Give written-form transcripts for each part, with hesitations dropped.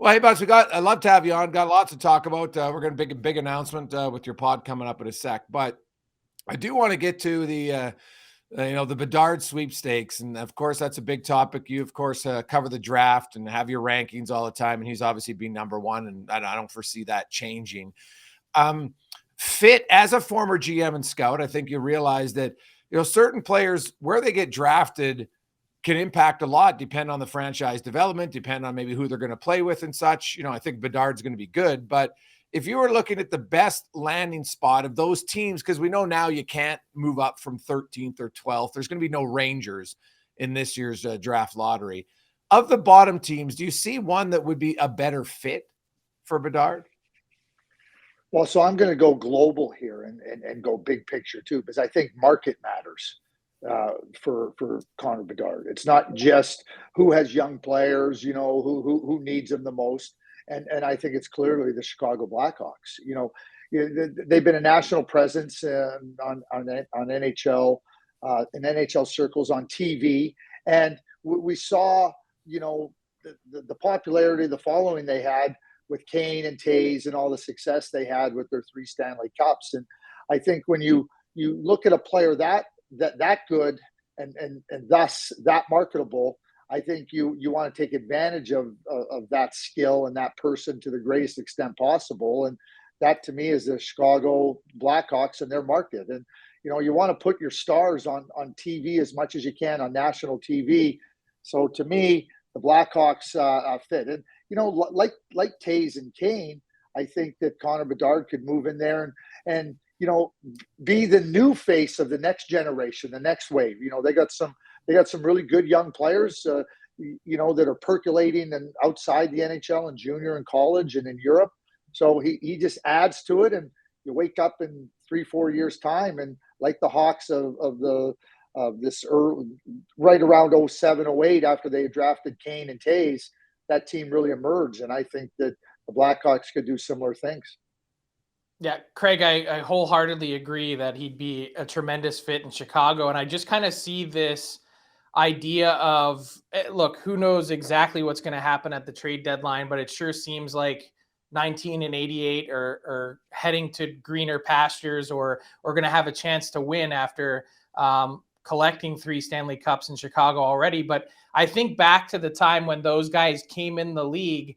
Well, hey, Bucks, I'd love to have you on. Got lots to talk about. We're going to make a big announcement with your pod coming up in a sec. But I do want to get to the Bedard sweepstakes. And of course, that's a big topic. You, of course, cover the draft and have your rankings all the time. And he's obviously been number one. And I don't foresee that changing. Fit as a former GM and scout, I think you realize that, certain players where they get drafted can impact a lot, depend on the franchise development, depend on maybe who they're going to play with and such. I think Bedard's going to be good, but if you were looking at the best landing spot of those teams, because we know now you can't move up from 13th or 12th, there's going to be no Rangers in this year's draft lottery. Of the bottom teams, do you see one that would be a better fit for Bedard? Well, so I'm going to go global here and go big picture too, because I think market matters for Connor Bedard. It's not just who has young players, who needs them the most. And I think it's clearly the Chicago Blackhawks. They've been a national presence on NHL, in NHL circles, on TV. And we saw, the popularity, the following they had with Kane and Taves and all the success they had with their 3 Stanley Cups. And I think when you look at a player that good and thus that marketable, I think you want to take advantage of that skill and that person to the greatest extent possible. And that to me is the Chicago Blackhawks and their market. And, you want to put your stars on TV as much as you can on national TV. So to me, the Blackhawks fit. And, like Taves and Kane, I think that Connor Bedard could move in there and be the new face of the next generation, the next wave. They got some really good young players, that are percolating and outside the NHL and junior and college and in Europe. So he just adds to it, and you wake up in 3-4 years time, and like the Hawks of this early, right around 07, 08, after they drafted Kane and Taves, that team really emerged. And I think that the Blackhawks could do similar things. Yeah, Craig, I wholeheartedly agree that he'd be a tremendous fit in Chicago. And I just kind of see this idea of, look, who knows exactly what's going to happen at the trade deadline, but it sure seems like 19 and 88 are heading to greener pastures or going to have a chance to win after collecting 3 Stanley Cups in Chicago already. But I think back to the time when those guys came in the league,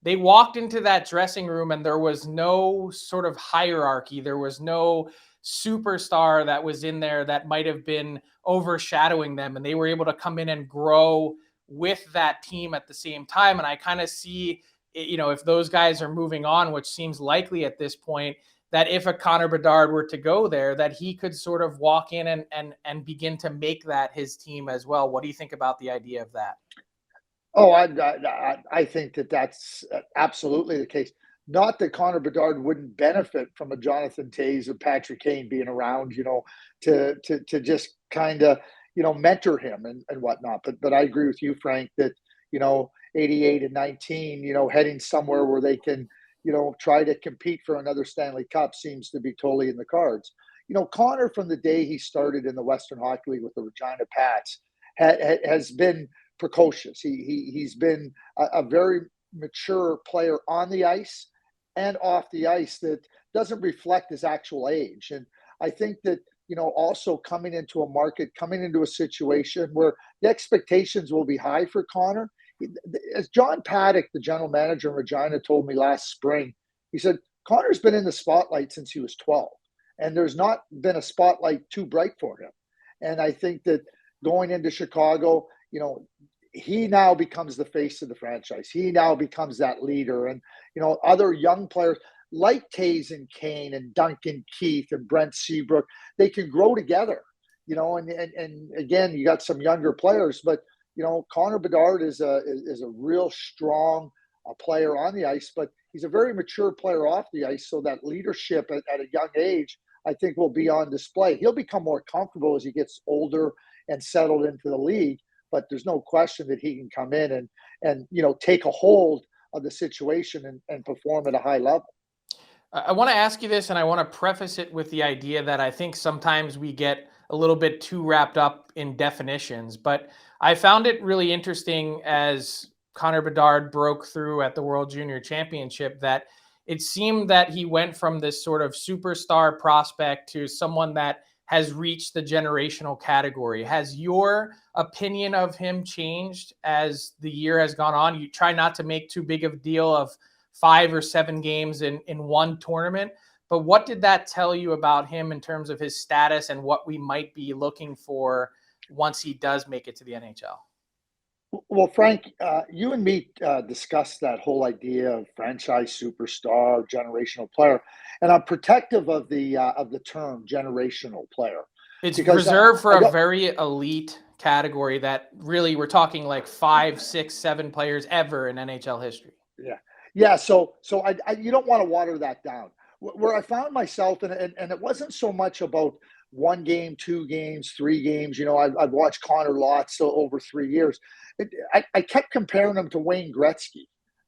they walked into that dressing room and there was no sort of hierarchy. There was no superstar that was in there that might have been overshadowing them. And they were able to come in and grow with that team at the same time. And I kind of see, if those guys are moving on, which seems likely at this point, that if a Connor Bedard were to go there, that he could sort of walk in and begin to make that his team as well. What do you think about the idea of that? Oh, I think that's absolutely the case. Not that Connor Bedard wouldn't benefit from a Jonathan Toews or Patrick Kane being around, to just kind of, mentor him and whatnot. But I agree with you, Frank, that, 88 and 19, heading somewhere where they can, try to compete for another Stanley Cup seems to be totally in the cards. Connor, from the day he started in the Western Hockey League with the Regina Pats, has been precocious. He's been a very mature player on the ice and off the ice that doesn't reflect his actual age. And I think that, also coming into a market, coming into a situation where the expectations will be high for Connor. As John Paddock, the general manager in Regina, told me last spring, he said, Connor's been in the spotlight since he was 12, and there's not been a spotlight too bright for him. And I think that going into Chicago, he now becomes the face of the franchise. He now becomes that leader. And, other young players like Taves and Kane and Duncan Keith and Brent Seabrook, they can grow together, and again, you got some younger players, but, Connor Bedard is a real strong player on the ice, but he's a very mature player off the ice. So that leadership at a young age, I think, will be on display. He'll become more comfortable as he gets older and settled into the league. But there's no question that he can come in and take a hold of the situation and perform at a high level. I want to ask you this, and I want to preface it with the idea that I think sometimes we get a little bit too wrapped up in definitions. But I found it really interesting as Connor Bedard broke through at the World Junior Championship, that it seemed that he went from this sort of superstar prospect to someone that has reached the generational category. Has your opinion of him changed as the year has gone on? You try not to make too big of a deal of 5 or 7 games in one tournament, but what did that tell you about him in terms of his status and what we might be looking for once he does make it to the NHL? Well, Frank, you and me discussed that whole idea of franchise superstar, generational player, and I'm protective of the term generational player. It's because reserved for a very elite category that really we're talking like 5, 6, 7 players ever in NHL history. Yeah. So you don't want to water that down. Where I found myself, and it wasn't so much about 1 game, 2 games, 3 games. You know, I've watched Connor lots over 3 years. I kept comparing him to Wayne Gretzky.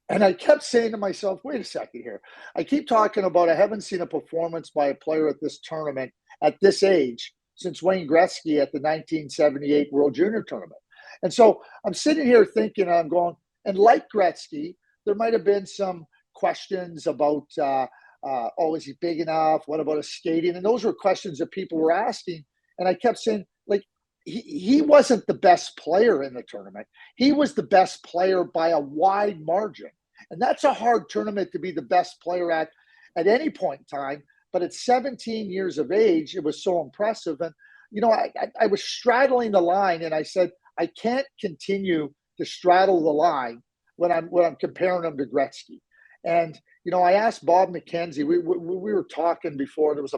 And I kept saying to myself, wait a second here. I keep talking about I haven't seen a performance by a player at this tournament at this age since Wayne Gretzky at the 1978 World Junior Tournament. And so I'm sitting here thinking, I'm going, and like Gretzky, there might have been some questions about, is he big enough? What about his skating? And those were questions that people were asking. And I kept saying, like, he wasn't the best player in the tournament. He was the best player by a wide margin. And that's a hard tournament to be the best player at any point in time. But at 17 years of age, it was so impressive. And, you know, I was straddling the line, and I said, I can't continue to straddle the line when I'm comparing him to Gretzky. And, you know, I asked Bob McKenzie, we were talking before, there was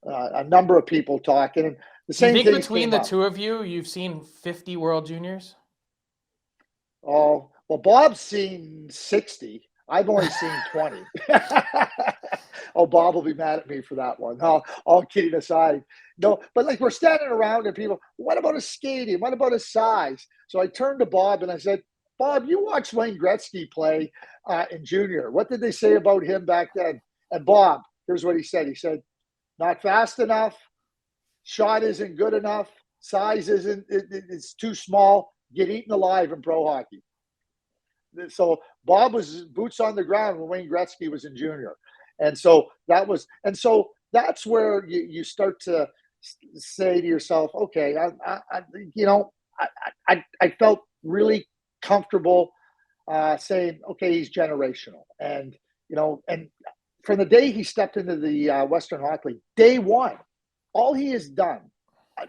a number of people talking. And the same thing. You think between the two of you, you've seen 50 World Juniors? Oh, well, Bob's seen 60. I've only seen 20. Oh, Bob will be mad at me for that one. All kidding aside. No, but like we're standing around and people, what about his skating? What about his size? So I turned to Bob and I said, Bob, you watched Wayne Gretzky play in junior. What did they say about him back then? And Bob, here's what he said. He said, not fast enough, shot isn't good enough, size it's too small, get eaten alive in pro hockey. So Bob was boots on the ground when Wayne Gretzky was in junior. And so that's where you start to say to yourself, okay, I felt really comfortable saying, okay, he's generational. And, you know, and from the day he stepped into the Western Hockey League, day one, all he has done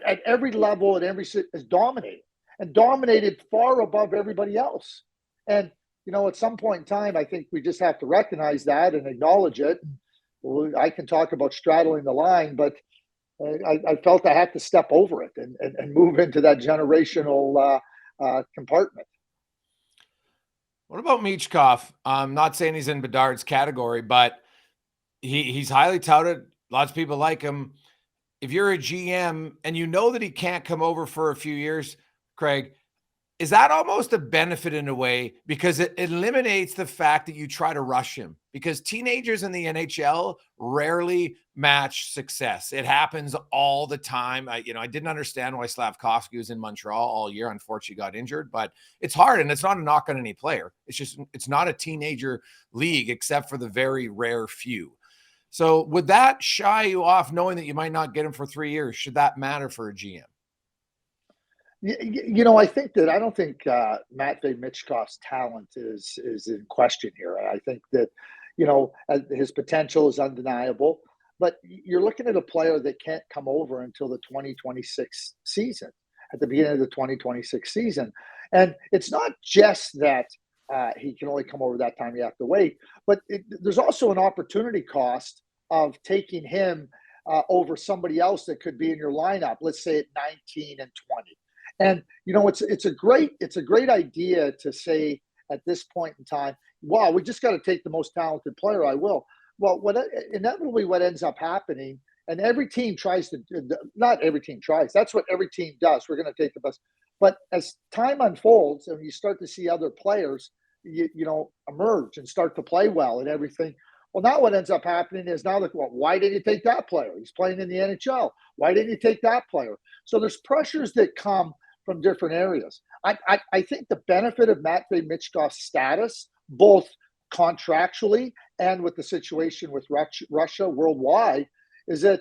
at every level and is dominated far above everybody else. And, you know, at some point in time, I think we just have to recognize that and acknowledge it. Well, I can talk about straddling the line, but I felt I had to step over it and move into that generational compartment. What about Michkov? I'm not saying he's in Bedard's category, but he's highly touted. Lots of people like him. If you're a GM and you know that he can't come over for a few years, Craig, is that almost a benefit in a way? Because it eliminates the fact that you try to rush him, because teenagers in the NHL rarely match success. It happens all the time. I didn't understand why Slafkovsky was in Montreal all year. Unfortunately, got injured, but it's hard, and it's not a knock on any player. It's not a teenager league except for the very rare few. So would that shy you off knowing that you might not get him for 3 years? Should that matter for a GM? You know, I don't think Matvei Michkov's talent is in question here. I think that, you know, his potential is undeniable, but you're looking at a player that can't come over until the 2026 season, at the beginning of the 2026 season. And it's not just that he can only come over that time, you have to wait, but there's also an opportunity cost of taking him over somebody else that could be in your lineup, let's say at 19 and 20. And, you know, it's a great idea to say at this point in time, wow, we just got to take the most talented player. I will. Well, inevitably what ends up happening, and every team tries to, not every team tries, that's what every team does. We're going to take the best. But as time unfolds and you start to see other players, you know, emerge and start to play well and everything. Well, now what ends up happening is now, why didn't you take that player? He's playing in the NHL. Why didn't you take that player? So there's pressures that come from different areas. I think the benefit of Matvei Michkov's status, both contractually and with the situation with Russia worldwide, is that,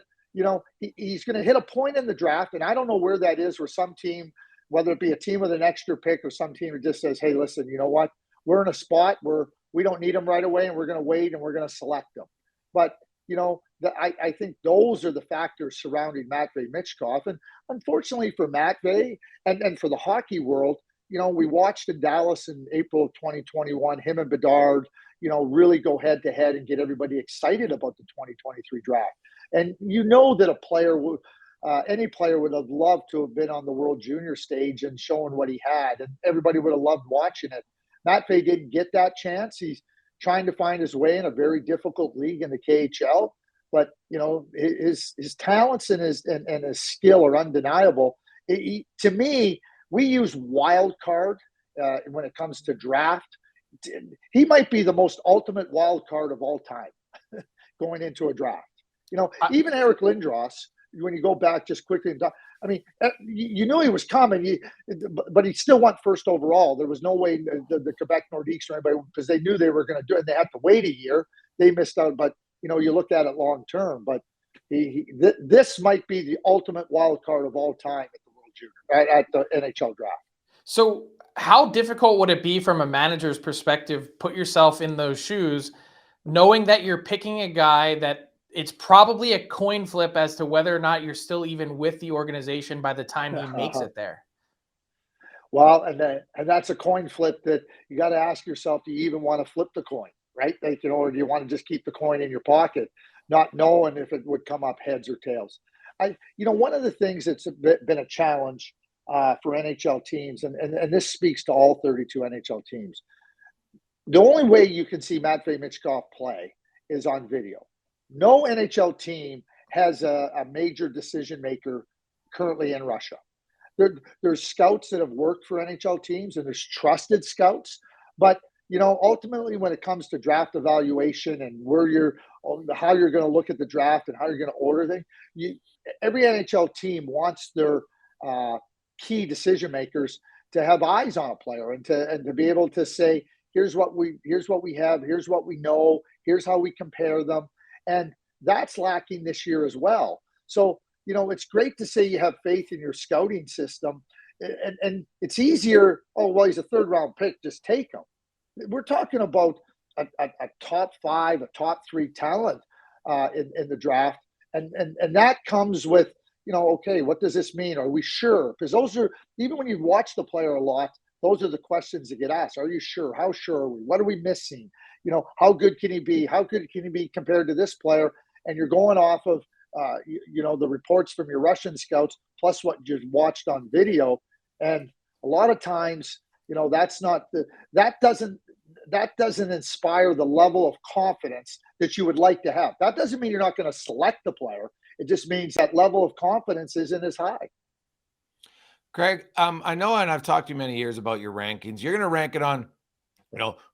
he's going to hit a point in the draft, and I don't know where that is, where some team, whether it be a team with an extra pick or some team that just says, hey, listen, you know what? We're in a spot where we don't need them right away, and we're going to wait and we're going to select them. But, I think those are the factors surrounding Matvei Michkov. And unfortunately for Matvei and for the hockey world, we watched in Dallas in April of 2021, him and Bedard, really go head to head and get everybody excited about the 2023 draft. And that a player would, any player would have loved to have been on the World Junior stage and showing what he had, and everybody would have loved watching it. Matvei didn't get that chance. He's trying to find his way in a very difficult league in the KHL. But his talents and his skill are undeniable. To me, we use wild card when it comes to draft. He might be the most ultimate wild card of all time going into a draft. Even Eric Lindros, when you go back just quickly, you knew he was coming, but he still went first overall. There was no way the Quebec Nordiques or anybody, because they knew they were going to do it, and they had to wait a year. They missed out, but you look at it long term. But this might be the ultimate wild card of all time at the World Junior, at the NHL draft. So how difficult would it be from a manager's perspective, put yourself in those shoes, knowing that you're picking a guy that it's probably a coin flip as to whether or not you're still even with the organization by the time he makes it there? Well, and that's a coin flip that you got to ask yourself, do you even want to flip the coin, right? Or do you want to just keep the coin in your pocket, not knowing if it would come up heads or tails? One of the things that's been a challenge for NHL teams, and this speaks to all 32 NHL teams, the only way you can see Matvei Michkov play is on video. No NHL team has a major decision maker currently in Russia. There's scouts that have worked for NHL teams, and there's trusted scouts. But, ultimately when it comes to draft evaluation and how you're going to look at the draft and how you're going to order things, every NHL team wants their key decision makers to have eyes on a player and to be able to say, here's what we have, here's what we know, here's how we compare them. And that's lacking this year as well. So, it's great to say you have faith in your scouting system, and it's easier. Oh, well, he's a third round pick, just take him. We're talking about a top 5, a top 3 talent in the draft. And that comes with, okay, what does this mean? Are we sure? Because those are, even when you watch the player a lot, those are the questions that get asked. Are you sure? How sure are we? What are we missing? How good can he be? How good can he be compared to this player? And you're going off of, the reports from your Russian scouts, plus what you watched on video. And a lot of times, that doesn't inspire the level of confidence that you would like to have. That doesn't mean you're not going to select the player. It just means that level of confidence isn't as high. Craig, I know, and I've talked to you many years about your rankings. You're going to rank it on,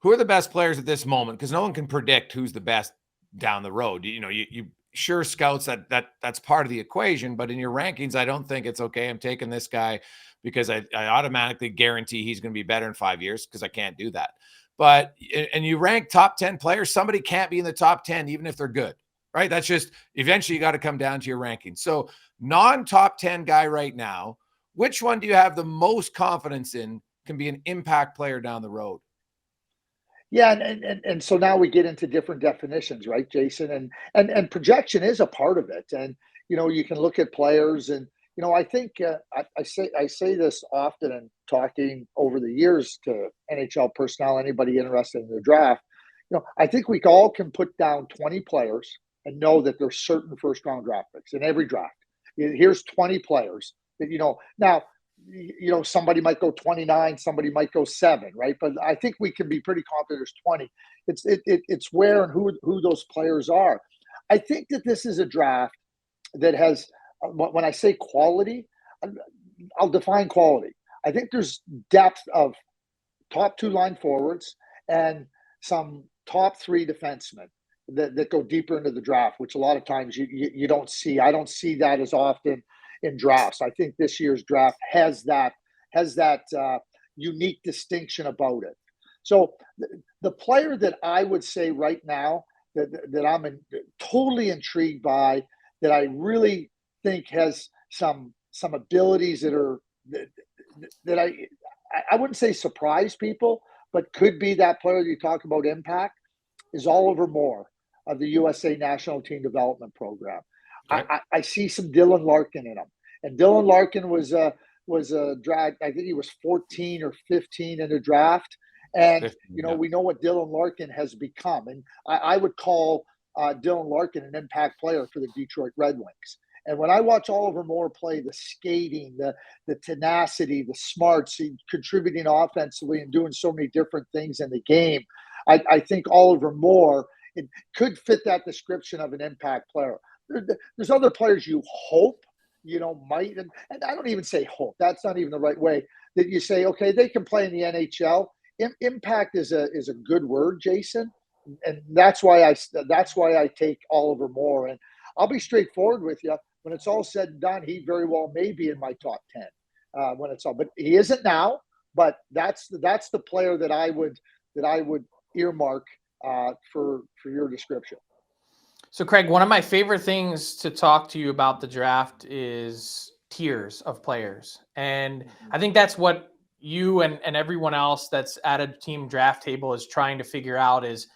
who are the best players at this moment? Because no one can predict who's the best down the road. You sure, scouts, that's part of the equation, but in your rankings, I don't think it's okay, I'm taking this guy because I automatically guarantee he's going to be better in 5 years, because I can't do that. But, and you rank top 10 players, somebody can't be in the top 10, even if they're good, right? That's just, eventually you got to come down to your rankings. So non-top 10 guy right now, which one do you have the most confidence in can be an impact player down the road? Yeah, and so now we get into different definitions, right, Jason? And projection is a part of it. And you can look at players, and I think I say this often in talking over the years to NHL personnel, anybody interested in the draft. I think we all can put down 20 players and know that there's certain first round draft picks in every draft. Here's 20 players that now. Somebody might go 29, somebody might go 7, right? But I think we can be pretty confident there's 20. It's where and who those players are. I think that this is a draft that has, when I say quality, I'll define quality. I think there's depth of top 2 line forwards and some top 3 defensemen that go deeper into the draft, which a lot of times you don't see. I don't see that as often in drafts. I think this year's draft has that unique distinction about it. So the player that I would say right now that I'm totally intrigued by, that I really think has some abilities that are that I wouldn't say surprise people, but could be that player you talk about impact, is Oliver Moore of the USA National Team Development Program. Okay. I see some Dylan Larkin in him, and Dylan Larkin was a draft. I think he was 14 or 15 in the draft, and 15, you know yeah. we know what Dylan Larkin has become, and I would call Dylan Larkin an impact player for the Detroit Red Wings. And when I watch Oliver Moore play, the skating, the tenacity, the smarts, contributing offensively and doing so many different things in the game, I think Oliver Moore, it could fit that description of an impact player. There's other players you hope, might, and I don't even say hope. That's not even the right way. That you say, okay, they can play in the NHL. Impact is a good word, Jason, and that's why I take Oliver Moore. And I'll be straightforward with you. When it's all said and done, he very well may be in my top 10 when it's all. But he isn't now. But that's the player that I would earmark for your description. So, Craig, one of my favorite things to talk to you about the draft is tiers of players. And I think that's what you and everyone else that's at a team draft table is trying to figure out is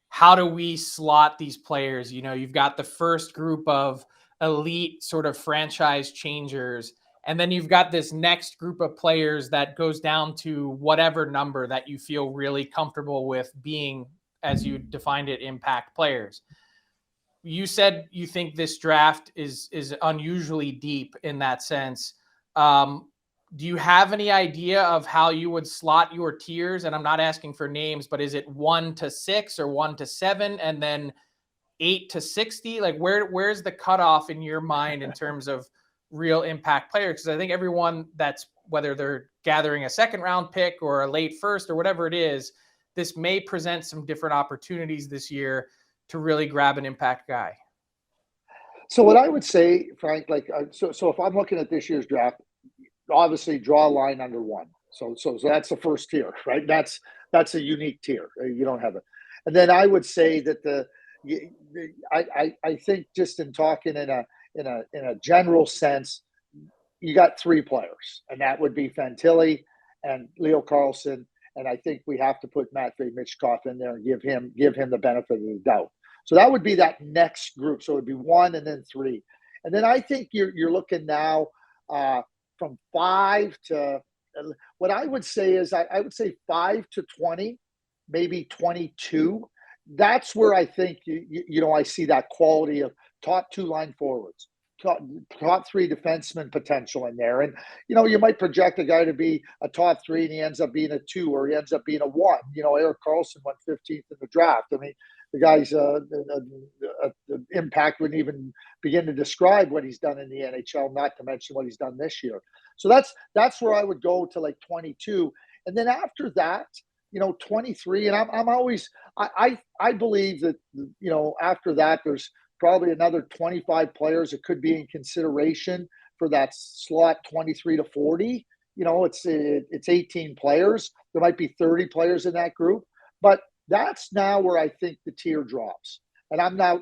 how do we slot these players? You've got the first group of elite sort of franchise changers, and then you've got this next group of players that goes down to whatever number that you feel really comfortable with being, as you defined it, impact players. You said you think this draft is unusually deep in that sense. Do you have any idea of how you would slot your tiers? And I'm not asking for names, but is it 1 to 6 or 1 to 7 and then 8 to 60? Like where's the cutoff in your mind in terms of real impact players? Because I think everyone that's, whether they're gathering a second round pick or a late first or whatever it is, this may present some different opportunities this year to really grab an impact guy. So what I would say, Frank, so if I'm looking at this year's draft, obviously draw a line under 1. So that's the first tier, right? That's a unique tier. You don't have it. And then I would say that I think just in talking in a general sense, you got 3 players, and that would be Fantilli and Leo Carlson. And I think we have to put Matvei Michkov in there and give him the benefit of the doubt. So that would be that next group. So it would be 1 and then 3. And then I think you're looking now from 5 to, what I would say is I would say 5 to 20, maybe 22. That's where I think I see that quality of top 2 line forwards, top 3 defenseman potential in there. And you might project a guy to be a top 3 and he ends up being a 2 or he ends up being a 1. Erik Karlsson went 15th in the draft. I mean, the guy's the impact wouldn't even begin to describe what he's done in the NHL, not to mention what he's done this year. So that's where I would go to like 22. And then after that, 23. And I'm always, I believe that, after that, there's probably another 25 players that could be in consideration for that slot 23 to 40. It's 18 players. There might be 30 players in that group, but that's now where I think the tier drops. And I'm now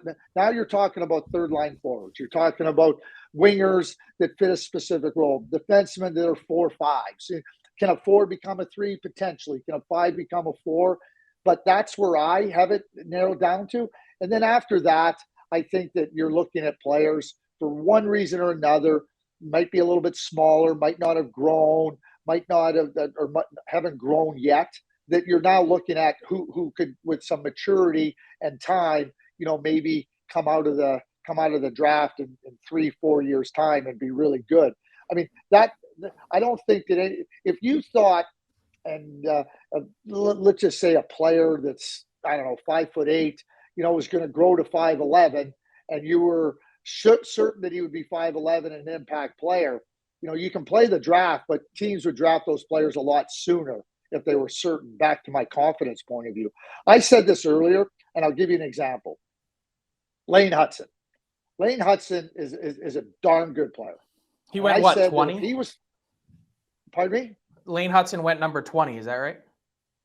you're talking about third line forwards. You're talking about wingers that fit a specific role, defensemen that are 4-5s. Can a 4 become a 3? Potentially. Can a 5 become a 4? But that's where I have it narrowed down to. And then after that, I think that you're looking at players for one reason or another, might be a little bit smaller, might not have grown, might not have, or haven't grown yet, that you're now looking at who could, with some maturity and time, maybe come out of the draft in 3-4 years time and be really good. I mean, that I don't think that if you thought, and let's just say a player that's, I don't know, 5'8", was going to grow to 5'11", and you were certain that he would be 5'11" and an impact player, you can play the draft, but teams would draft those players a lot sooner if they were certain. Back to my confidence point of view. I said this earlier, and I'll give you an example. Lane Hudson. Lane Hudson is a darn good player. He went, what, 20? He was, pardon me? Lane Hudson went number 20. Is that right?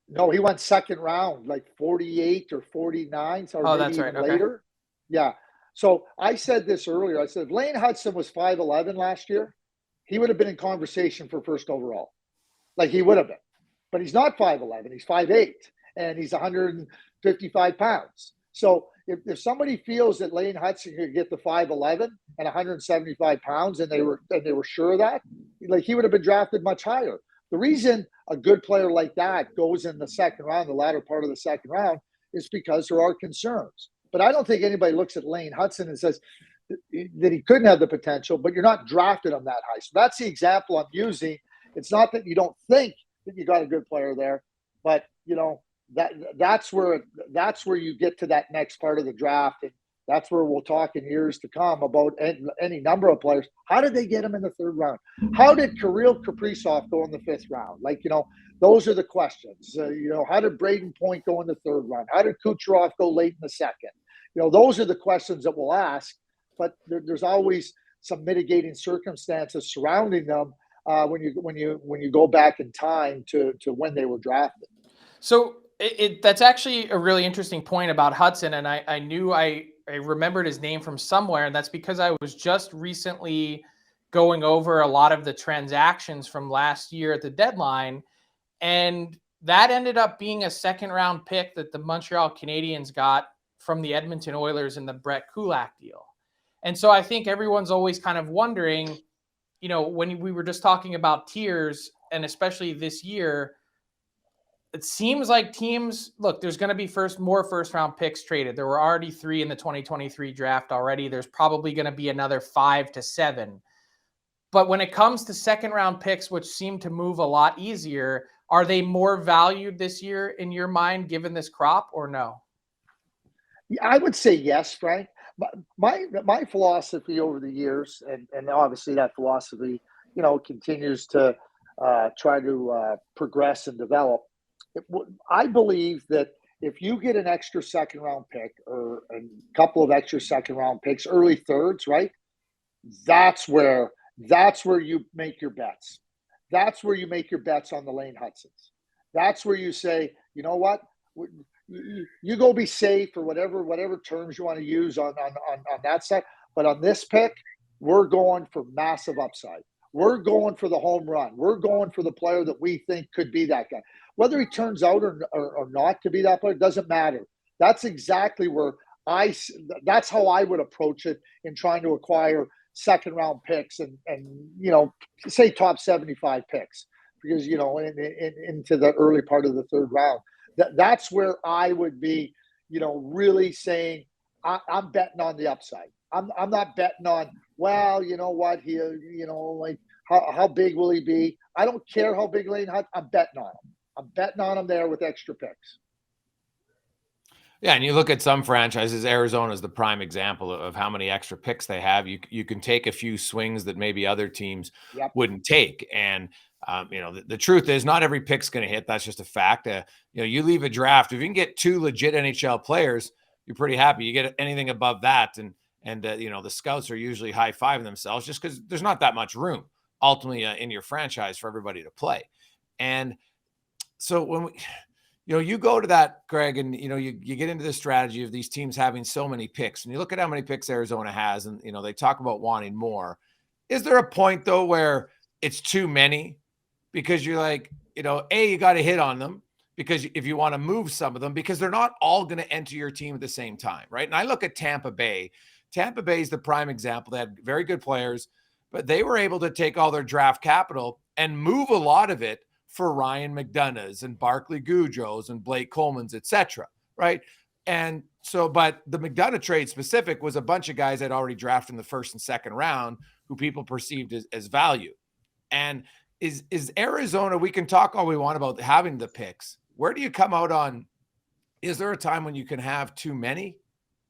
No, he went second round, like 48 or 49, so maybe that's right. even Okay. later. Yeah. So I said this earlier. I said if Lane Hudson was 5'11 last year, he would have been in conversation for first overall. Like he would have been. But he's not 5'11, he's 5'8, and he's 155 pounds. So if somebody feels that Lane Hudson could get the 5'11 and 175 pounds, and they were sure of that, like he would have been drafted much higher. The reason a good player like that goes in the second round, the latter part of the second round, is because there are concerns. But I don't think anybody looks at Lane Hudson and says that he couldn't have the potential, but you're not drafted him that high. So that's the example I'm using. It's not that you don't think that you got a good player there, but that's where you get to that next part of the draft, and that's where we'll talk in years to come about any number of players. How did they get him in the third round? How did Kirill Kaprizov go in the fifth round? Like, those are the questions. How did Braden Point go in the third round? How did Kucherov go late in the second? Those are the questions that we'll ask, but there's always some mitigating circumstances surrounding them when you go back in time to when they were drafted. So that's actually a really interesting point about Hudson, and I knew I remembered his name from somewhere, and that's because I was just recently going over a lot of the transactions from last year at the deadline, and that ended up being a second-round pick that the Montreal Canadiens got from the Edmonton Oilers in the Brett Kulak deal. And so I think everyone's always kind of wondering, when we were just talking about tiers, and especially this year, it seems like teams, look, there's going to be more first-round picks traded. There were already 3 in the 2023 draft already. There's probably going to be another 5 to 7. But when it comes to second-round picks, which seem to move a lot easier, are they more valued this year in your mind, given this crop, or no? I would say yes, Frank. My philosophy over the years, and obviously that philosophy, continues to try to progress and develop. I believe that if you get an extra second round pick or a couple of extra second round picks, early thirds, right? That's where you make your bets. That's where you make your bets on the Lane Hudsons. That's where you say, you know what? You go be safe, or whatever terms you want to use on that side. But on this pick, we're going for massive upside. We're going for the home run. We're going for the player that we think could be that guy. Whether he turns out or not to be that player doesn't matter. That's exactly where that's how I would approach it in trying to acquire second round picks and say top 75 picks, because into the early part of the third round. That's where I would be, really saying I'm betting on the upside. I'm not betting on, well, you know what, like how big will he be? I don't care how big Lane Hudson. I'm betting on him. I'm betting on him there with extra picks. Yeah, and you look at some franchises, Arizona is the prime example of how many extra picks they have. You can take a few swings that maybe other teams wouldn't take. And, the truth is not every pick's going to hit. That's just a fact. You leave a draft. If you can get 2 legit NHL players, you're pretty happy. You get anything above that. And the scouts are usually high-fiving themselves just because there's not that much room ultimately in your franchise for everybody to play. And so when you go to that, Greg, and, you get into the strategy of these teams having so many picks, and you look at how many picks Arizona has, and, they talk about wanting more. Is there a point, though, where it's too many? Because you're like, you got to hit on them, because if you want to move some of them, because they're not all going to enter your team at the same time, right? And I look at Tampa Bay. Tampa Bay is the prime example. They had very good players, but they were able to take all their draft capital and move a lot of it for Ryan McDonough's and Barclay Goodrow's and Blake Coleman's, etc. Right. And so, but the McDonough trade specific was a bunch of guys that already drafted in the first and second round who people perceived as value. And is Arizona, we can talk all we want about having the picks. Where do you come out on, is there a time when you can have too many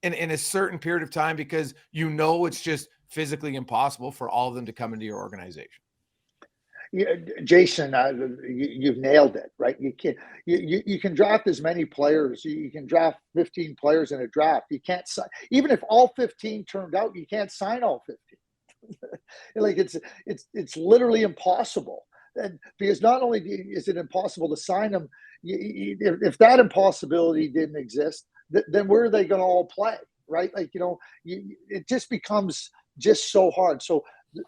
in a certain period of time, because it's just physically impossible for all of them to come into your organization? Yeah, Jason, you've nailed it, right? You can draft as many players. You can draft 15 players in a draft. You can't sign, even if all 15 turned out, you can't sign all 15. Like it's literally impossible. And because not only is it impossible to sign them, if that impossibility didn't exist, then where are they going to all play, right? Like, it just becomes just so hard. So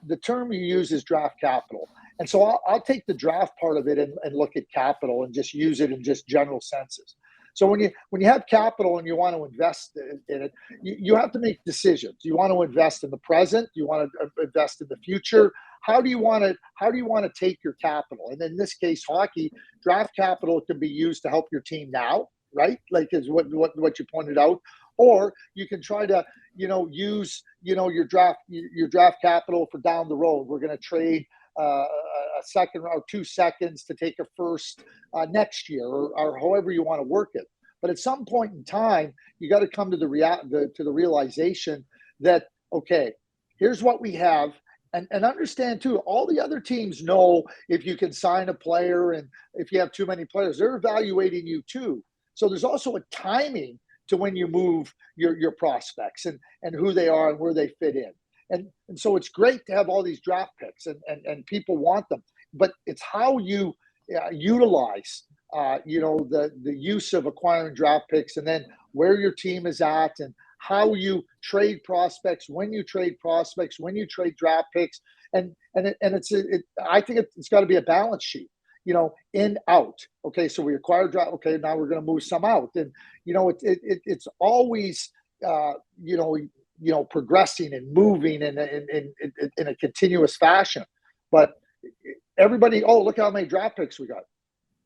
the term you use is draft capital. And so I'll take the draft part of it and look at capital and just use it in just general senses. So when you have capital and you want to invest in it, you have to make decisions. You want to invest in the present. You want to invest in the future. How do you want to take your capital? And in this case, hockey, draft capital can be used to help your team now, right? Like is what you pointed out. Or you can try to, use, your draft capital for down the road. We're going to trade a second or 2 seconds to take a first next year, or however you want to work it. But at some point in time, you got to come to the realization that, okay, here's what we have. And understand too, all the other teams know if you can sign a player, and if you have too many players, they're evaluating you too. So there's also a timing to when you move your prospects and who they are and where they fit in. And so it's great to have all these draft picks, and people want them, but it's how you utilize the use of acquiring draft picks, and then where your team is at, and how you trade prospects, when you trade draft picks, and I think it's got to be a balance sheet. In, out. Okay, so we acquired draft. Okay, now we're going to move some out, and it's always progressing and moving in a continuous fashion. But everybody, look how many draft picks we got.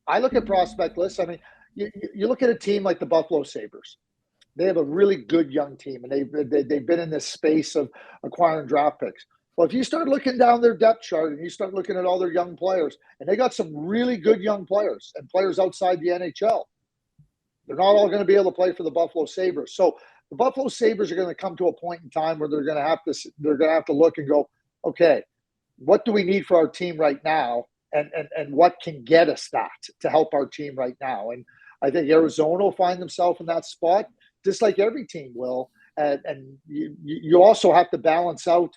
I look at prospect lists. I mean, you look at a team like the Buffalo Sabres. They have a really good young team, and they've been in this space of acquiring draft picks. Well, if you start looking down their depth chart and you start looking at all their young players, and they got some really good young players and players outside the NHL, they're not all going to be able to play for the Buffalo Sabres. So the Buffalo Sabres are going to come to a point in time where they're going to have to look and go, okay, what do we need for our team right now, and what can get us that to help our team right now? And I think Arizona will find themselves in that spot, just like every team will. And you also have to balance out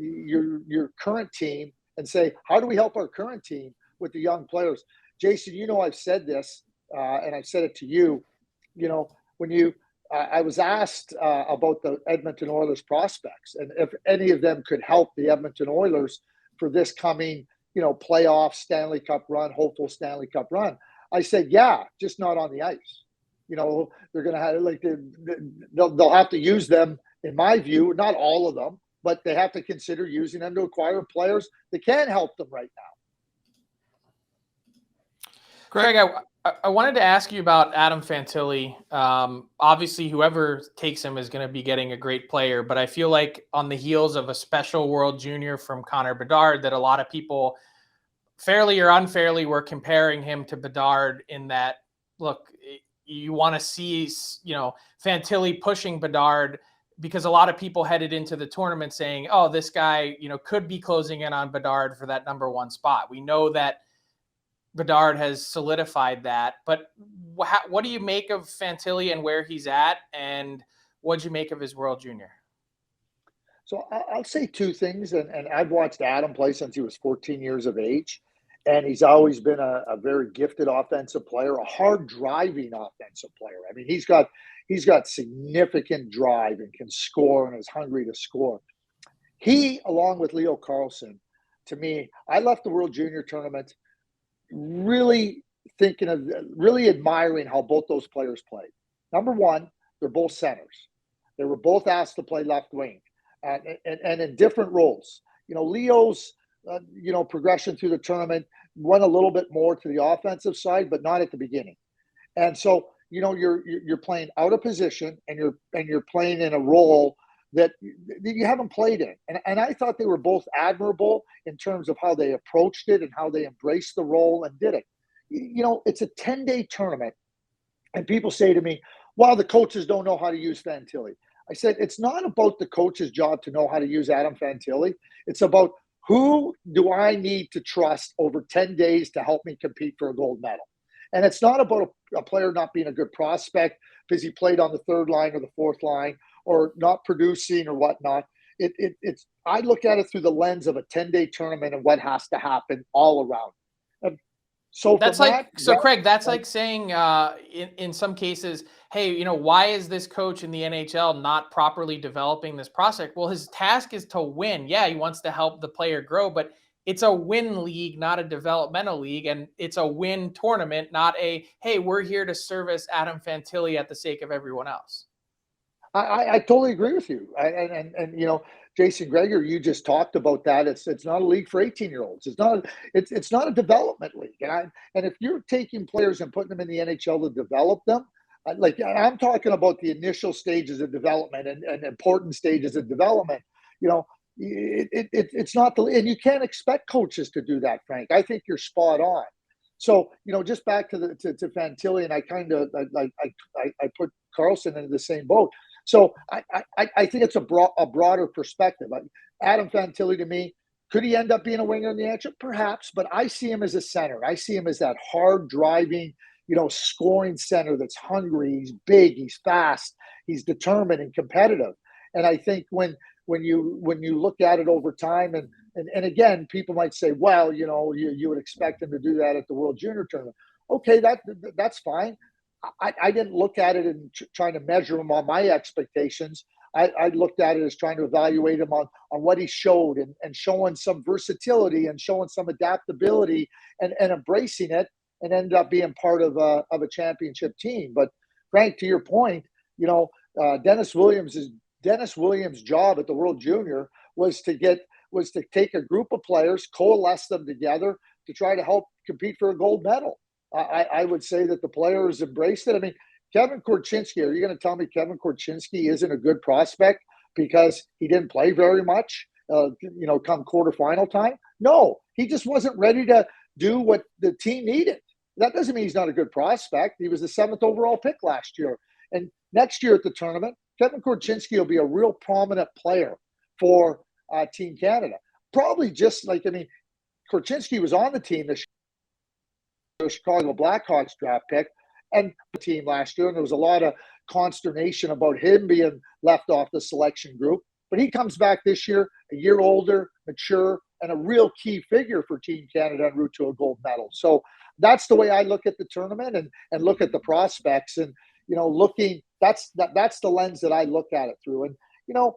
your current team and say, how do we help our current team with the young players? Jason, I've said this, and I've said it to you. When I was asked about the Edmonton Oilers prospects and if any of them could help the Edmonton Oilers for this coming, playoff Stanley Cup run, hopeful Stanley Cup run. I said, yeah, just not on the ice. They're going to have they'll have to use them, in my view, not all of them, but they have to consider using them to acquire players that can help them right now. Greg, I wanted to ask you about Adam Fantilli. Obviously, whoever takes him is going to be getting a great player, but I feel like on the heels of a special World Junior from Connor Bedard, that a lot of people, fairly or unfairly, were comparing him to Bedard in that, look, you want to see, Fantilli pushing Bedard, because a lot of people headed into the tournament saying, oh, this guy, could be closing in on Bedard for that number one spot. We know that Bedard has solidified that, but what do you make of Fantilli and where he's at, and what'd you make of his World Junior? So I'll say two things, and I've watched Adam play since he was 14 years of age, and he's always been a very gifted offensive player, a hard driving offensive player. I mean, he's got significant drive and can score and is hungry to score. He, along with Leo Carlsson, to me, I left the World Junior tournament really admiring how both those players played. Number one, they're both centers. They were both asked to play left wing, and in different roles. Leo's progression through the tournament went a little bit more to the offensive side, but not at the beginning. And so you're playing out of position, and you're playing in a role that you haven't played in. And I thought they were both admirable in terms of how they approached it and how they embraced the role and did it. It's a 10-day tournament, and people say to me, well, the coaches don't know how to use Fantilli. I said, it's not about the coach's job to know how to use Adam Fantilli. It's about, who do I need to trust over 10 days to help me compete for a gold medal? And it's not about a player not being a good prospect because he played on the third line or the fourth line, or not producing or whatnot. I look at it through the lens of a 10-day tournament and what has to happen all around. So That's from like, that, so Craig, that's like saying in some cases, hey, you know, why is this coach in the NHL not properly developing this prospect? Well, his task is to win. Yeah, he wants to help the player grow, but it's a win league, not a developmental league. And it's a win tournament, not a, hey, we're here to service Adam Fantilli at the sake of everyone else. I totally agree with you. And you know, Jason Gregor, you just talked about that. It's not a league for 18-year-olds. It's not a development league. And if you're taking players and putting them in the NHL to develop them, like I'm talking about the initial stages of development and important stages of development, you know, it's not the, and you can't expect coaches to do that, Frank. I think you're spot on. So, you know, just back to to Fantilli, and I put Carlson into the same boat. So I think it's a broader perspective. Adam Fantilli, to me, could he end up being a winger in the NHL? Perhaps, but I see him as a center. I see him as that hard driving, you know, scoring center that's hungry. He's big, he's fast, he's determined and competitive. And I think when you look at it over time, and again, people might say, well, you know, you would expect him to do that at the World Junior Tournament. Okay, that's fine. I didn't look at it and trying to measure him on my expectations. I looked at it as trying to evaluate him on what he showed and showing some versatility and showing some adaptability and embracing it and ended up being part of a championship team. But Frank, to your point, you know, Dennis Williams' job at the World Junior was to take a group of players, coalesce them together to try to help compete for a gold medal. I would say that the players embraced it. I mean, Kevin Korchinski, are you going to tell me Kevin Korchinski isn't a good prospect because he didn't play very much, you know, come quarterfinal time? No, he just wasn't ready to do what the team needed. That doesn't mean he's not a good prospect. He was the 7th overall pick last year. And next year at the tournament, Kevin Korchinski will be a real prominent player for Team Canada. Probably just like, I mean, Korchinski was on the team this year, the Chicago Blackhawks draft pick, and the team last year, and there was a lot of consternation about him being left off the selection group. But he comes back this year, a year older, mature, and a real key figure for Team Canada en route to a gold medal. So that's the way I look at the tournament and look at the prospects. And, you know, that's the lens that I look at it through. And, you know,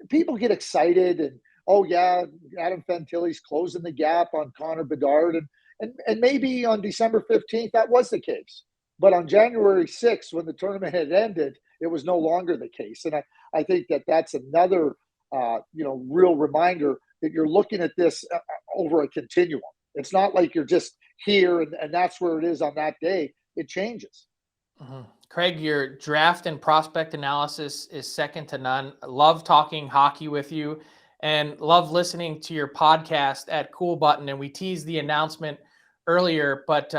people get excited and, oh, yeah, Adam Fantilli's closing the gap on Connor Bedard. And maybe on December 15th, that was the case. But on January 6th, when the tournament had ended, it was no longer the case. And I think that's another, you know, real reminder that you're looking at this over a continuum. It's not like you're just here and that's where it is on that day. It changes. Mm-hmm. Craig, your draft and prospect analysis is second to none. I love talking hockey with you and love listening to your podcast at Cool Button. And we teased the announcement earlier, but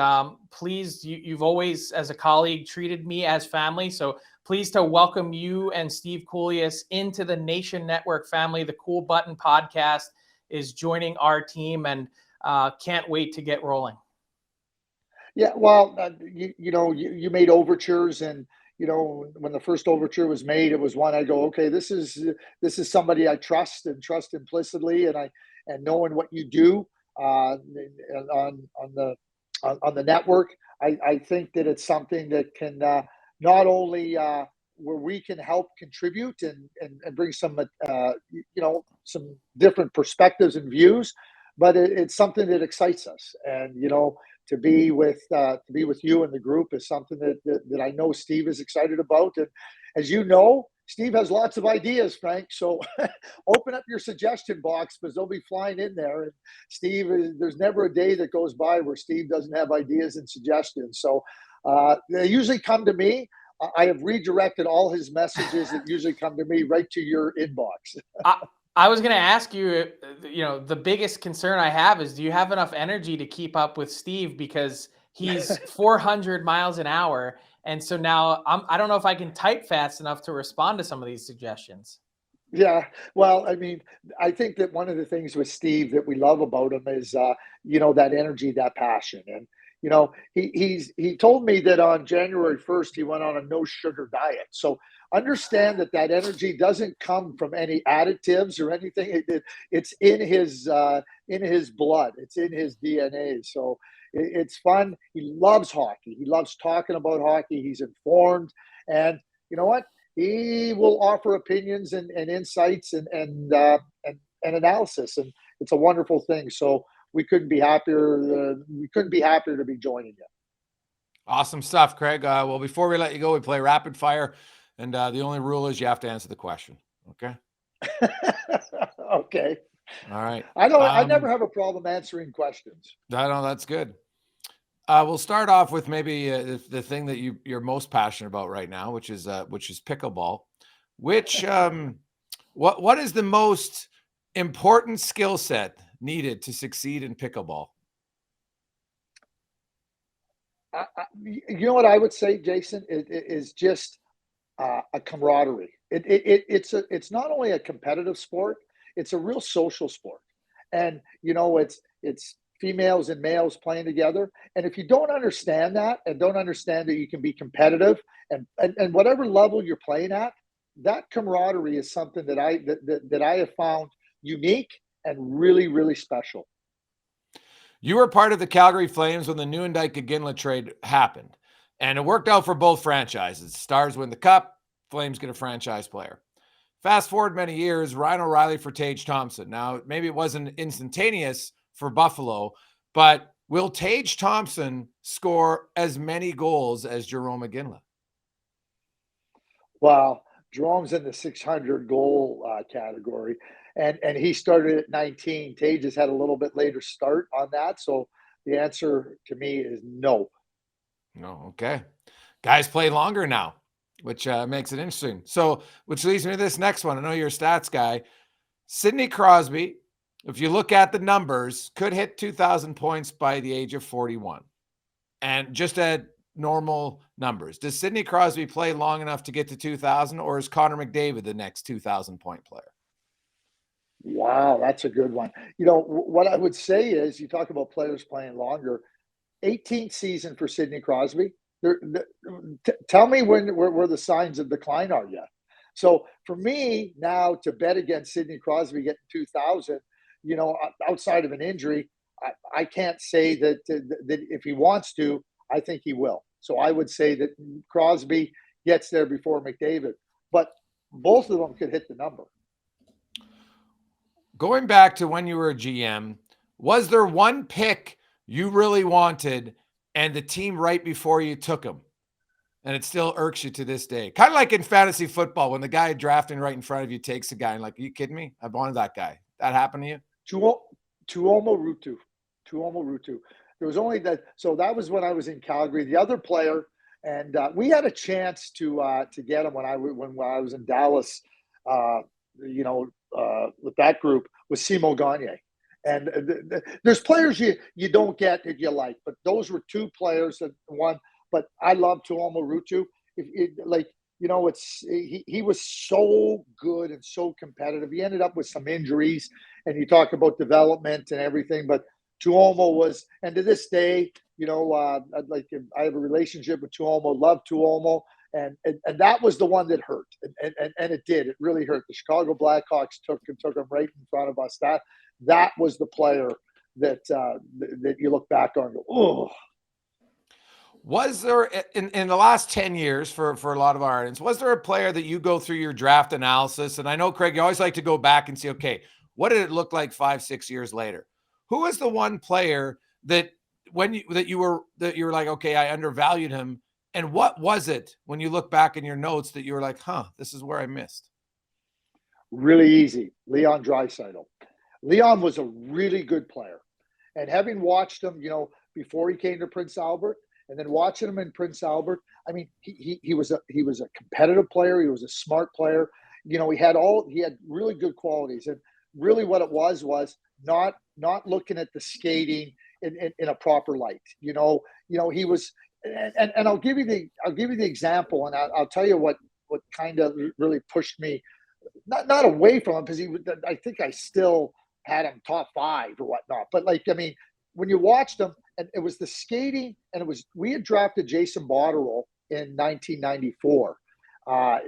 please, you've always, as a colleague, treated me as family. So pleased to welcome you and Steve Kouleas into the Nation Network family. The Cool Button podcast is joining our team, and can't wait to get rolling. Yeah, well, you know, you made overtures, and you know, when the first overture was made, it was one I go, okay, this is somebody I trust implicitly, and knowing what you do on the network, I think that it's something that can not only where we can help contribute and bring some you know, some different perspectives and views, but it's something that excites us. And you know, to be with you and the group is something that I know Steve is excited about. And as you know, Steve has lots of ideas, Frank. So open up your suggestion box because they'll be flying in there. And Steve, there's never a day that goes by where Steve doesn't have ideas and suggestions. So they usually come to me. I have redirected all his messages that usually come to me right to your inbox. I was going to ask you, you know, the biggest concern I have is, do you have enough energy to keep up with Steve? Because he's 400 miles an hour. And so now I don't know if I can type fast enough to respond to some of these suggestions. Yeah, well, I mean, I think that one of the things with Steve that we love about him is, you know, that energy, that passion. And, you know, he told me that on January 1st, he went on a no sugar diet. So understand that energy doesn't come from any additives or anything. It's in his blood. It's in his DNA. So, It's fun. He loves hockey. He loves talking about hockey. He's informed, and you know what? He will offer opinions and insights and analysis, and it's a wonderful thing. So we couldn't be happier. We couldn't be happier to be joining you. Awesome stuff, Craig. Well, before we let you go, we play rapid fire, and the only rule is you have to answer the question. Okay. Okay. All right. I never have a problem answering questions. I know that's good. We'll start off with maybe the thing that you're most passionate about right now, which is pickleball. Which what is the most important skill set needed to succeed in pickleball? You know what I would say, Jason, is just a camaraderie. It's not only a competitive sport, it's a real social sport, and it's females and males playing together. And if you don't understand that, and don't understand that you can be competitive, and whatever level you're playing at, that camaraderie is something that I have found unique and really, really special. You were part of the Calgary Flames when the Nieuwendyk-Ginla trade happened, and it worked out for both franchises. Stars win the cup, Flames get a franchise player. Fast forward many years, Ryan O'Reilly for Tage Thompson. Now, maybe it wasn't instantaneous for Buffalo, but will Tage Thompson score as many goals as Jarome Iginla? Well, Jerome's in the 600 goal category, and he started at 19. Tage has had a little bit later start on that, so the answer to me is no. No, okay. Guys play longer now, which makes it interesting. So, which leads me to this next one. I know you're a stats guy. Sidney Crosby, if you look at the numbers, could hit 2,000 points by the age of 41. And just at normal numbers, does Sidney Crosby play long enough to get to 2,000, or is Connor McDavid the next 2,000 point player? Wow, that's a good one. What I would say is, you talk about players playing longer. 18th season for Sidney Crosby. Tell me where the signs of decline are yet. So for me now to bet against Sidney Crosby getting 2,000, outside of an injury, I can't say that if he wants to, I think he will. So I would say that Crosby gets there before McDavid, but both of them could hit the number. Going back to when you were a GM, was there one pick you really wanted and the team right before you took him, and it still irks you to this day? Kind of like in fantasy football, when the guy drafting right in front of you takes a guy and like, are you kidding me? I wanted that guy. That happened to you? Tuomo Ruutu. There was only that. So that was when I was in Calgary. The other player, and we had a chance to get him when I was in Dallas. With that group, was Simo Gagner. And there's players you don't get that you like, but those were two players that won. But I love Tuomo Ruutu. He was so good and so competitive. He ended up with some injuries, and you talk about development and everything. But Tuomo was, and to this day, I have a relationship with Tuomo. Love Tuomo. And that was the one that hurt, and it did. It really hurt. The Chicago Blackhawks took him right in front of us. That was the player that you look back on and go, oh. Was there in the last 10 years for a lot of our audience, was there a player that you go through your draft analysis? And I know, Craig, you always like to go back and see, okay, what did it look like 5-6 years later? Who was the one player that you were like, okay, I undervalued him? And what was it when you look back in your notes that you were like, this is where I missed? Really easy. Leon Draisaitl. Leon was a really good player. And having watched him, before he came to Prince Albert, and then watching him in Prince Albert, I mean, he was a competitive player. He was a smart player. He had really good qualities. And really what it was not looking at the skating in a proper light. He was, and I'll give you the example, and I'll tell you what kind of really pushed me not away from him, because I think I still had him top 5 or whatnot. But when you watched him, and it was the skating, and we had drafted Jason Botterill in 1994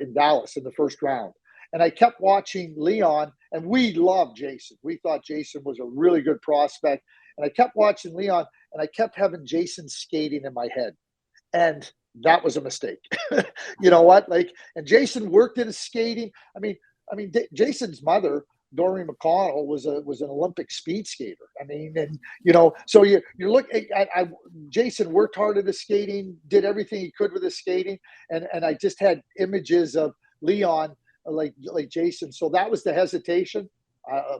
in Dallas in the first round, and I kept watching Leon, and we loved Jason. We thought Jason was a really good prospect, and I kept watching Leon, and I kept having Jason skating in my head. And that was a mistake. You know what? Like, and Jason worked at his skating. Jason's mother, Doreen McConnell, was an Olympic speed skater. I mean, and so you're looking. Jason worked hard at his skating, did everything he could with his skating, and I just had images of Leon like Jason. So that was the hesitation.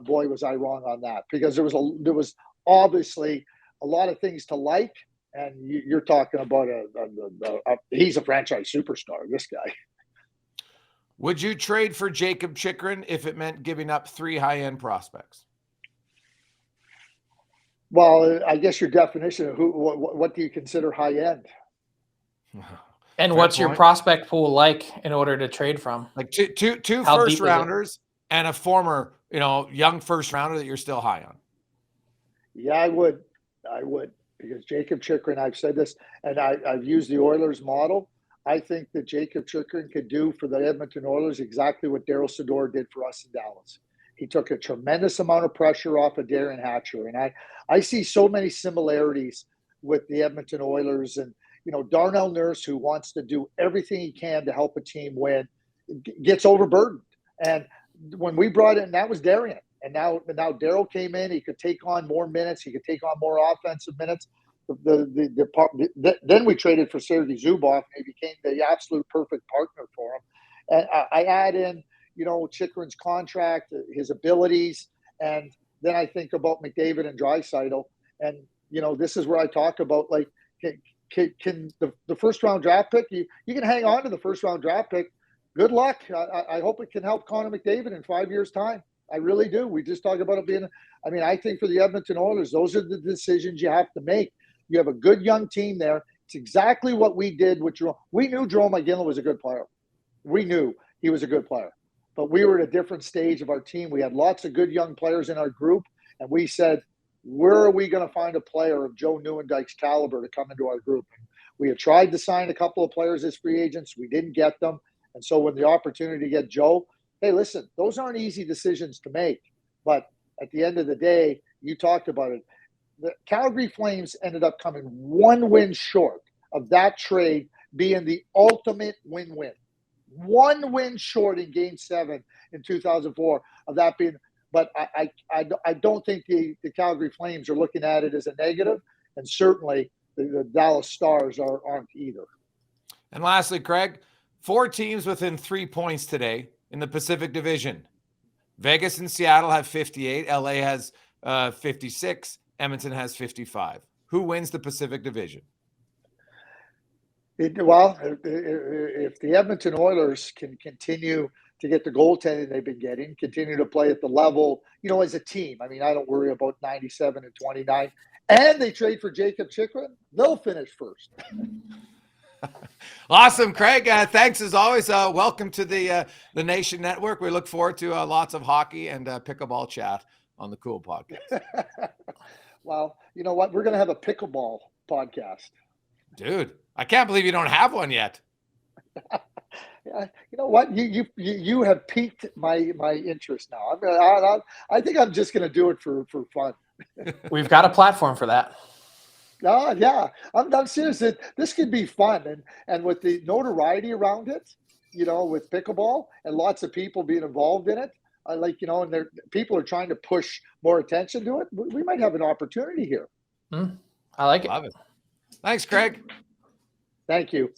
Boy, was I wrong on that, because there was obviously a lot of things to like. And you're talking about he's a franchise superstar, this guy. Would you trade for Jacob Chychrun if it meant giving up 3 high-end prospects? Well, I guess your definition of what do you consider high-end? And what's your prospect pool like in order to trade from? Like two first rounders and a former, young first rounder that you're still high on. Yeah, I would. Because Jacob Chychrun, I've said this, and I've used the Oilers model. I think that Jacob Chychrun could do for the Edmonton Oilers exactly what Daryl Sador did for us in Dallas. He took a tremendous amount of pressure off of Darren Hatcher. And I see so many similarities with the Edmonton Oilers. And, Darnell Nurse, who wants to do everything he can to help a team win, gets overburdened. And when we brought in, that was Darren. And now Daryl came in. He could take on more minutes. He could take on more offensive minutes. Then we traded for Sergei Zubov, and he became the absolute perfect partner for him. And I add in, Chychrun's contract, his abilities, and then I think about McDavid and Draisaitl. And this is where I talk about, like, can the first round draft pick? You can hang on to the first round draft pick. Good luck. I hope it can help Connor McDavid in 5 years' time. I really do. We just talk about it being, I think for the Edmonton Oilers, those are the decisions you have to make. You have a good young team there. It's exactly what we did with Jerome. We knew Jerome McGinley was a good player. We knew he was a good player. But we were at a different stage of our team. We had lots of good young players in our group. And we said, where are we going to find a player of Joe Nieuwendyke's caliber to come into our group? We had tried to sign a couple of players as free agents. We didn't get them. And so when the opportunity to get Joe, hey, listen, those aren't easy decisions to make. But at the end of the day, you talked about it. The Calgary Flames ended up coming 1 win short of that trade being the ultimate win-win. 1 win short in Game 7 in 2004 of that being. But I don't think the Calgary Flames are looking at it as a negative, and certainly the Dallas Stars aren't either. And lastly, Craig, 4 teams within 3 points today in the Pacific Division. Vegas and Seattle have 58. LA has 56. Edmonton has 55. Who wins the Pacific Division? If the Edmonton Oilers can continue to get the goaltending they've been getting, continue to play at the level, as a team. I don't worry about 97 and 29. And they trade for Jacob Chychrun, they'll finish first. Awesome, Craig. Thanks as always. Welcome to the Nation Network. We look forward to lots of hockey and pickleball chat on the Cool Podcast. Well, you know what? We're going to have a pickleball podcast. Dude, I can't believe you don't have one yet. You know what? You have piqued my interest now. I think I'm just going to do it for fun. We've got a platform for that. Yeah, I'm serious. This could be fun, and with the notoriety around it, with pickleball and lots of people being involved in it, and people are trying to push more attention to it. We might have an opportunity here. I like it. Love it. Thanks, Craig. Thank you.